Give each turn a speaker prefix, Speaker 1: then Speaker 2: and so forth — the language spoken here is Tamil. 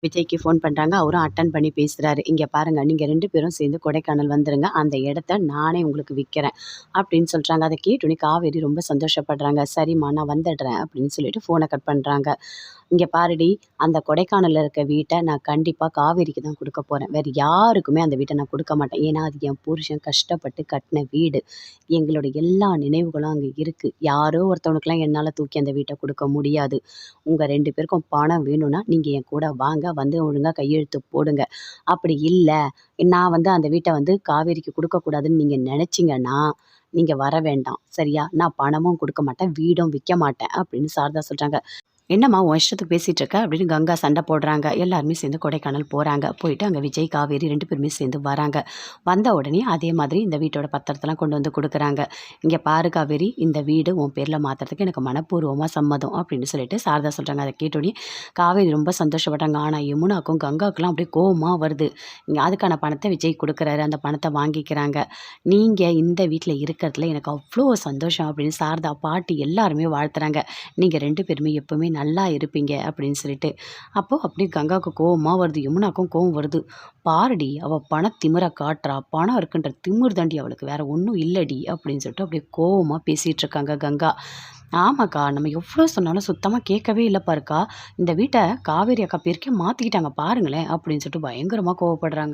Speaker 1: விஜய்க்கு ஃபோன் பண்ணுறாங்க. அவரும் அட்டன் பண்ணி பேசுகிறாரு. "இங்கே பாருங்க, நீங்கள் 2 பேரும் சேர்ந்து கொடைக்கானல் வந்துருங்க. அந்த இடத்த நானே உங்களுக்கு விற்கிறேன்" அப்படின்னு சொல்கிறாங்க. அதை கேட்டோன்னே காவேரி ரொம்ப சந்தோஷப்படுறாங்க. "சரிம்மா, நான் வந்துடுறேன்" அப்படின்னு சொல்லிட்டு ஃபோனை கட் பண்ணுறாங்க. "இங்கே பாருடி, அந்த கொடைக்கானல்ல இருக்க வீட்டை நான் கண்டிப்பாக காவேரிக்கு தான் கொடுக்க போகிறேன். வேறு யாருக்குமே அந்த வீட்டை நான் கொடுக்க மாட்டேன். ஏன்னா அது என் புருஷன் கஷ்டப்பட்டு கட்டின வீடு. எங்களோட எல்லா நினைவுகளும் அங்கே இருக்குது. யாரோ ஒருத்தவனுக்குலாம் என்னால் தூக்கி அந்த வீட்டை கொடுக்க முடியாது. உங்கள் 2 பேருக்கும் பணம் வேணும்னா நீங்கள் என் கூட வாங்க, வந்து ஒழுங்கா கையெழுத்து போடுங்க. அப்படி இல்ல, நான் அந்த வீட்ட காவேரிக்கு குடுக்கக்கூடாதுன்னு நீங்க நெனச்சீங்கன்னா, நீங்க வர வேண்டாம். சரியா? நான் பணமும் குடுக்க மாட்டேன், வீடும் விக்க மாட்டேன்" அப்படின்னு சாரதா சொல்றாங்க. "என்னம்மா உன் இஷ்டத்துக்கு பேசிட்டு இருக்க?" அப்படின்னு கங்கா சண்டை போடுறாங்க. எல்லாருமே சேர்ந்து கொடைக்கானல் போறாங்க. போயிட்டு அங்க விஜய், காவேரி 2 பேருமே சேர்ந்து வராங்க. வந்த உடனே அதே மாதிரி இந்த வீட்டோட பத்திரத்தெல்லாம் கொண்டு வந்து குடுக்குறாங்க. "இங்க பாரு காவேரி, இந்த வீடு உன் பேர்ல மாத்துறதுக்கு எனக்கு மனப்பூர்வமா சம்மதம்" அப்படின்னு சொல்லிட்டு சாரதா சொல்றாங்க. அத கேட்டோனே காவேரி ரொம்ப சந்தோஷப்பட்டாங்க. ஆனா யமுனாக்கும், கங்காவுக்குலாம் அப்படியே கோவமா வருது. அதுக்கான பணத்த விஜய் குடுக்குறாரு. அந்த பணத்த வாங்கிக்கிறாங்க. "நீங்க இந்த வீட்ல இருக்கிறதுல எனக்கு அவ்ளோ சந்தோஷம்" அப்படின்னு சாரதா, பாட்டி எல்லாருமே வாழ்த்துறாங்க. "நீங்க 2 பேருமே எப்பவுமே நல்லா இருப்பீங்க" அப்படின்னு சொல்லிட்டு. அப்போ அப்படியே கங்காவுக்கு கோவமா வருது. யமுனாக்கும் கோவம் வருது. "பாருடி, அவ திமிர காட்டுறா. பணம் இருக்குன்ற திமிரு தாண்டி அவளுக்கு. வேற ஒண்ணும் இல்லடி" அப்படின்னு சொல்லிட்டு அப்படியே கோவமா பேசிட்டு இருக்காங்க கங்கா. "ஆமாக்கா, நம்ம எவ்வளோ சொன்னாலும் சுத்தமா கேட்கவே இல்ல பாருக்கா. இந்த வீட்ட காவேரி அக்கா பேருக்கே மாத்திக்கிட்டாங்க பாருங்களேன்" அப்படின்னு சொல்லிட்டு பயங்கரமா கோவப்படுறாங்க.